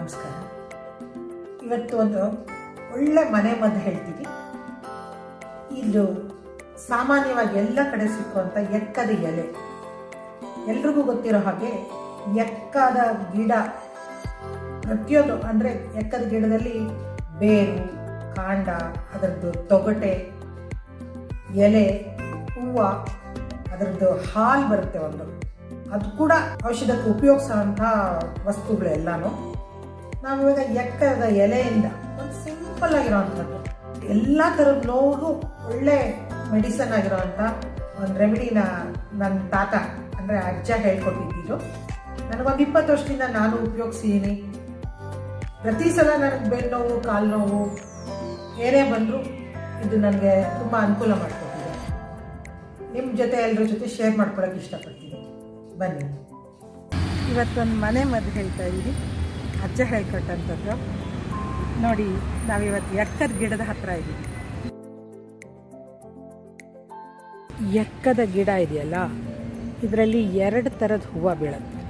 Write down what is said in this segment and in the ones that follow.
ನಮಸ್ಕಾರ. ಇವತ್ತು ಒಂದು ಒಳ್ಳೆ ಮನೆ ಮದ್ದು ಹೇಳ್ತೀವಿ. ಇದು ಸಾಮಾನ್ಯವಾಗಿ ಎಲ್ಲ ಕಡೆ ಸಿಕ್ಕುವಂಥ ಎಕ್ಕದ ಎಲೆ. ಎಲ್ರಿಗೂ ಗೊತ್ತಿರೋ ಹಾಗೆ ಎಕ್ಕದ ಗಿಡ ಪ್ರತಿಯೊಂದು ಅಂದರೆ ಎಕ್ಕದ ಗಿಡದಲ್ಲಿ ಬೇರು, ಕಾಂಡ, ಅದರದ್ದು ತೊಗಟೆ, ಎಲೆ, ಹೂವು, ಅದರದ್ದು ಹಾಲು ಬರುತ್ತೆ ಒಂದು, ಅದು ಕೂಡ ಔಷಧಕ್ಕೆ ಉಪಯೋಗಿಸೋಂಥ ವಸ್ತುಗಳೆಲ್ಲನೂ. ನಾವಿವಾಗ ಎಕ್ಕದ ಎಲೆಯಿಂದ ಒಂದು ಸಿಂಪಲ್ ಆಗಿರೋವಂಥದ್ದು ಎಲ್ಲ ಥರದ ನೋವು ಒಳ್ಳೆ ಮೆಡಿಸನ್ ಆಗಿರೋವಂಥ ಒಂದು ರೆಮಿಡಿನ ನನ್ನ ತಾತ ಅಂದರೆ ಅಜ್ಜ ಹೇಳ್ಕೊಟ್ಟಿದ್ದು. ನನಗೊಂದು 20 ವರ್ಷದಿಂದ ನಾನು ಉಪಯೋಗಿಸಿದ್ದೀನಿ. ಪ್ರತಿ ಸಲ ನನಗೆ ಬೆನ್ನು ನೋವು, ಕಾಲು ನೋವು ಏನೇ ಬಂದರೂ ಇದು ನನಗೆ ತುಂಬ ಅನುಕೂಲ ಮಾಡಿಕೊಟ್ಟಿದೆ. ನಿಮ್ಮ ಜೊತೆ ಎಲ್ಲರ ಜೊತೆ ಶೇರ್ ಮಾಡ್ಕೊಳಕ್ಕೆ ಇಷ್ಟಪಡ್ತೀನಿ. ಬನ್ನಿ, ಇವತ್ತೊಂದು ಮನೆ ಮದ್ದು ಹೇಳ್ತಾ ಇದ್ದೀವಿ. ಅಜ್ಜ ಹೇಳ್ಕೊಟ್ಟಂಥದ್ದು ನೋಡಿ. ನಾವಿವತ್ತು ಎಕ್ಕದ ಗಿಡದ ಹತ್ರ ಇದ್ದೀವಿ. ಎಕ್ಕದ ಗಿಡ ಇದೆಯಲ್ಲ, ಇದರಲ್ಲಿ 2 ಥರದ ಹೂವು ಬೀಳುತ್ತೆ.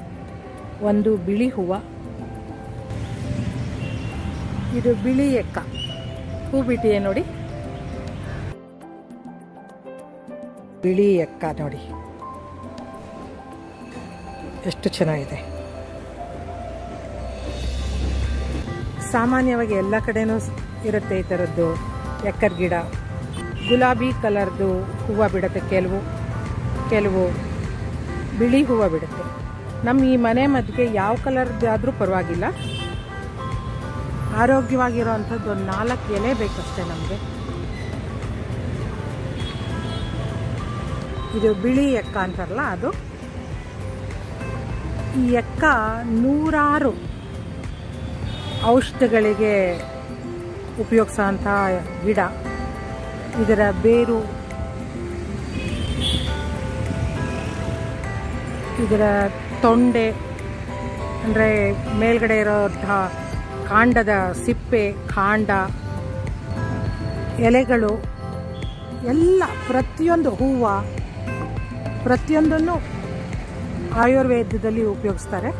ಒಂದು ಬಿಳಿ ಹೂವು, ಇದು ಬಿಳಿ ಎಕ್ಕ ಹೂ ಬಿಟ್ಟಿದೆ ನೋಡಿ. ಬಿಳಿ ಎಕ್ಕ ನೋಡಿ ಎಷ್ಟು ಚೆನ್ನಾಗಿದೆ. ಸಾಮಾನ್ಯವಾಗಿ ಎಲ್ಲ ಕಡೆನೂ ಇರುತ್ತೆ ಈ ಥರದ್ದು ಎಕ್ಕದ ಗಿಡ. ಗುಲಾಬಿ ಕಲರ್ದು ಹೂವು ಬಿಡುತ್ತೆ, ಕೆಲವು ಬಿಳಿ ಹೂವು ಬಿಡುತ್ತೆ. ನಮ್ಮ ಈ ಮನೆ ಮದ್ದಿಗೆ ಯಾವ ಕಲರ್ದಾದರೂ ಪರವಾಗಿಲ್ಲ, ಆರೋಗ್ಯವಾಗಿರೋವಂಥದ್ದು ಒಂದು 4 ಎಲೆ ಬೇಕಷ್ಟೇ ನಮಗೆ. ಇದು ಬಿಳಿ ಎಕ್ಕ ಅಂತಾರಲ್ಲ ಅದು. ಈ ಎಕ್ಕ 100 ಔಷಧಗಳಿಗೆ ಉಪಯೋಗಿಸೋಂಥ ಗಿಡ. ಇದರ ಬೇರು, ಇದರ ತೊಂಡೆ ಅಂದರೆ ಮೇಲ್ಗಡೆ ಇರೋಂಥ ಕಾಂಡದ ಸಿಪ್ಪೆ, ಕಾಂಡ, ಎಲೆಗಳು ಎಲ್ಲ ಪ್ರತಿಯೊಂದು ಹೂವು ಪ್ರತಿಯೊಂದನ್ನು ಆಯುರ್ವೇದದಲ್ಲಿ ಉಪಯೋಗಿಸ್ತಾರೆ.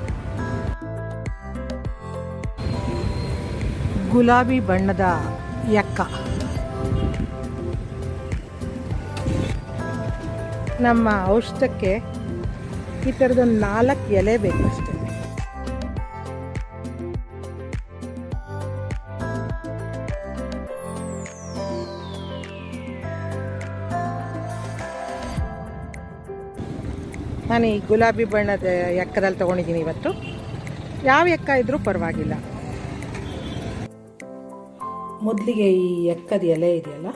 ಗುಲಾಬಿ ಬಣ್ಣದ ಎಕ್ಕ ನಮ್ಮ ಔಷಧಕ್ಕೆ ಈ ಥರದೊಂದು 4 ಎಲೆ ಬೇಕಷ್ಟೇ. ನಾನು ಈ ಗುಲಾಬಿ ಬಣ್ಣದ ಎಕ್ಕದಲ್ಲಿ ತೊಗೊಂಡಿದ್ದೀನಿ ಇವತ್ತು. ಯಾವ ಎಕ್ಕ ಇದ್ರೂ ಪರವಾಗಿಲ್ಲ. ಮೊದಲಿಗೆ ಈ ಎಕ್ಕದ ಎಲೆ ಇದೆಯಲ್ಲ,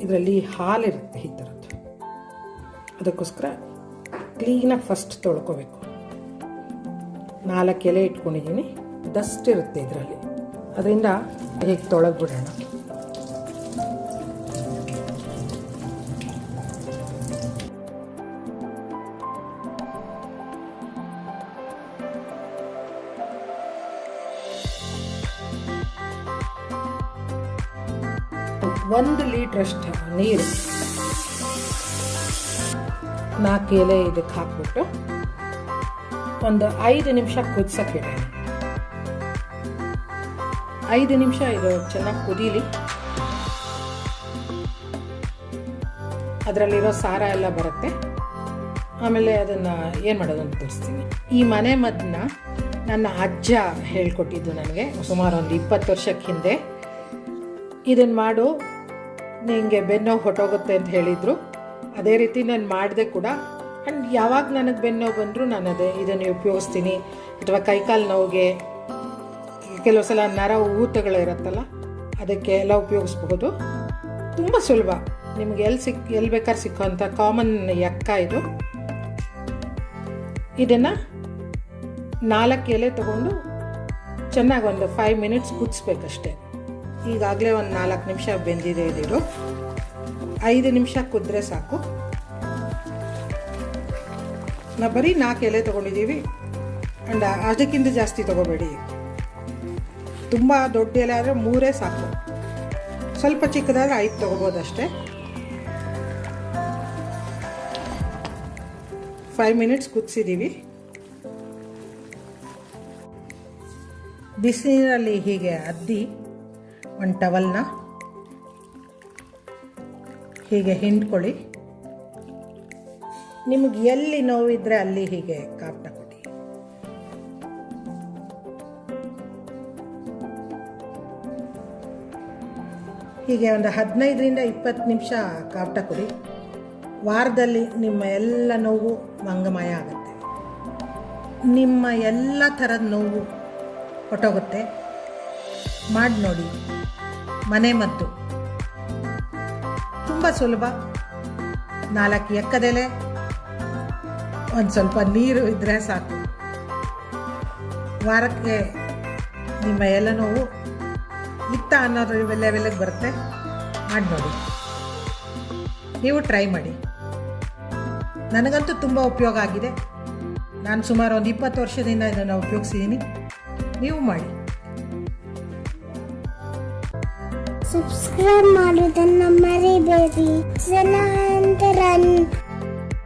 ಇದರಲ್ಲಿ ಹಾಲಿರುತ್ತೆ ಈ ಥರದ್ದು. ಅದಕ್ಕೋಸ್ಕರ ಕ್ಲೀನಾಗಿ ಫಸ್ಟ್ ತೊಳ್ಕೊಬೇಕು. 4 ಎಲೆ ಇಟ್ಕೊಂಡಿದ್ದೀನಿ. ಡಸ್ಟ್ ಇರುತ್ತೆ ಇದರಲ್ಲಿ, ಅದರಿಂದ ಹೇಗೆ ತೊಳೆದ್ಬಿಡೋಣ. ಒಂದು ಲೀಟ್ರಷ್ಟು ನೀರು 4 ಎಲೆ ಇದಕ್ಕೆ ಹಾಕ್ಬಿಟ್ಟು ಒಂದು 5 ನಿಮಿಷ ಕುದಿಸೋಕೆ ಇಡೋಣ. 5 ನಿಮಿಷ ಇದು ಚೆನ್ನಾಗಿ ಕುದೀಲಿ. ಅದರಲ್ಲಿರೋ ಸಾರ ಎಲ್ಲ ಬರುತ್ತೆ. ಆಮೇಲೆ ಅದನ್ನು ಏನು ಮಾಡೋದು ಅಂತ ತೋರಿಸ್ತೀನಿ. ಈ ಮನೆ ಮದ್ದನ್ನ ನನ್ನ ಅಜ್ಜ ಹೇಳ್ಕೊಟ್ಟಿದ್ದು ನನಗೆ ಸುಮಾರು ಒಂದು 20 ವರ್ಷಕ್ಕೆ ಹಿಂದೆ. ಇದನ್ನು ಮಾಡು, ನಿಮಗೆ ಬೆನ್ನೋವು ಹೊಟ್ಟೋಗುತ್ತೆ ಅಂತ ಹೇಳಿದರು. ಅದೇ ರೀತಿ ನಾನು ಮಾಡಿದೆ ಕೂಡ. ಆ್ಯಂಡ್ ಯಾವಾಗ ನನಗೆ ಬೆನ್ನೋವು ಬಂದರೂ ನಾನು ಇದನ್ನು ಉಪಯೋಗಿಸ್ತೀನಿ. ಅಥವಾ ಕೈಕಾಲು ನೋವಿಗೆ, ಕೆಲವು ಸಲ ನರ ಊತಗಳಿರುತ್ತಲ್ಲ, ಅದಕ್ಕೆ ಎಲ್ಲ ಉಪಯೋಗಿಸ್ಬಹುದು. ತುಂಬ ಸುಲಭ. ನಿಮಗೆ ಎಲ್ಲಿ ಬೇಕಾದ್ರೆ ಸಿಕ್ಕುವಂಥ ಕಾಮನ್ ಎಕ್ಕ ಇದು. ಇದನ್ನು 4 ಎಲೆ ತೊಗೊಂಡು ಚೆನ್ನಾಗಿ ಒಂದು 5 ಮಿನಿಟ್ಸ್ ಕುದಿಸ್ಬೇಕಷ್ಟೆ. ಈಗಾಗಲೇ ಒಂದು 4 ನಿಮಿಷ ಬೆಂದಿದೆ ಇದಿರು. 5 ನಿಮಿಷ ಕುದ್ರೆ ಸಾಕು. ನಾವು ಬರೀ 4 ಎಲೆ ತೊಗೊಂಡಿದ್ದೀವಿ. ಆ್ಯಂಡ್ ಅದಕ್ಕಿಂತ ಜಾಸ್ತಿ ತೊಗೋಬೇಡಿ. ತುಂಬ ದೊಡ್ಡ ಎಲೆ ಆದರೆ 3 ಸಾಕು. ಸ್ವಲ್ಪ ಚಿಕ್ಕದಾದರೆ 5 ತೊಗೋಬೋದಷ್ಟೇ. 5 ಮಿನಿಟ್ಸ್ ಕುದಿಸಿದ್ದೀವಿ. ಬಿಸಿನೀರಲ್ಲಿ ಹೀಗೆ ಅದ್ದಿ ಒಂದು ಟವಲ್ನ ಹೀಗೆ ಹಿಂಡ್ಕೊಳ್ಳಿ. ನಿಮಗೆ ಎಲ್ಲಿ ನೋವಿದ್ರೆ ಅಲ್ಲಿ ಹೀಗೆ ಕಾಪಟ ಕೊಡಿ. ಹೀಗೆ ಒಂದು 15ರಿಂದ 20 ನಿಮಿಷ ಕಾಪಟ ಕೊಡಿ. ವಾರದಲ್ಲಿ ನಿಮ್ಮ ಎಲ್ಲ ನೋವು ಮಂಗಮಯ ಆಗುತ್ತೆ. ನಿಮ್ಮ ಎಲ್ಲ ಥರದ ನೋವು ಹೊಟ್ಟೋಗುತ್ತೆ. ಮಾಡಿ ನೋಡಿ. ಮನೆ ಮದ್ದು ತುಂಬ ಸುಲಭ. 4 ಎಕ್ಕದೆಲೆ, ಒಂದು ಸ್ವಲ್ಪ ನೀರು ಇದ್ದರೆ ಸಾಕು. ವಾರಕ್ಕೆ ನಿಮ್ಮ ಎಲ್ಲ ನೋವು ಇತ್ತ ಅನ್ನೋದು ಲೆವೆಲ್ಗೆ ಬರುತ್ತೆ. ಮಾಡಿ ನೋಡಿ, ನೀವು ಟ್ರೈ ಮಾಡಿ. ನನಗಂತೂ ತುಂಬ ಉಪಯೋಗ ಆಗಿದೆ. ನಾನು ಸುಮಾರು ಒಂದು 20 ವರ್ಷದಿಂದ ಇದನ್ನು ಉಪಯೋಗಿಸಿದ್ದೀನಿ. ನೀವು ಮಾಡಿ. ಸಬ್ಸ್ಕ್ರೈಬ್ ಮಾಡೋದನ್ನು ಮರಿಬೇಡಿ. ಜನಾಂತರನ್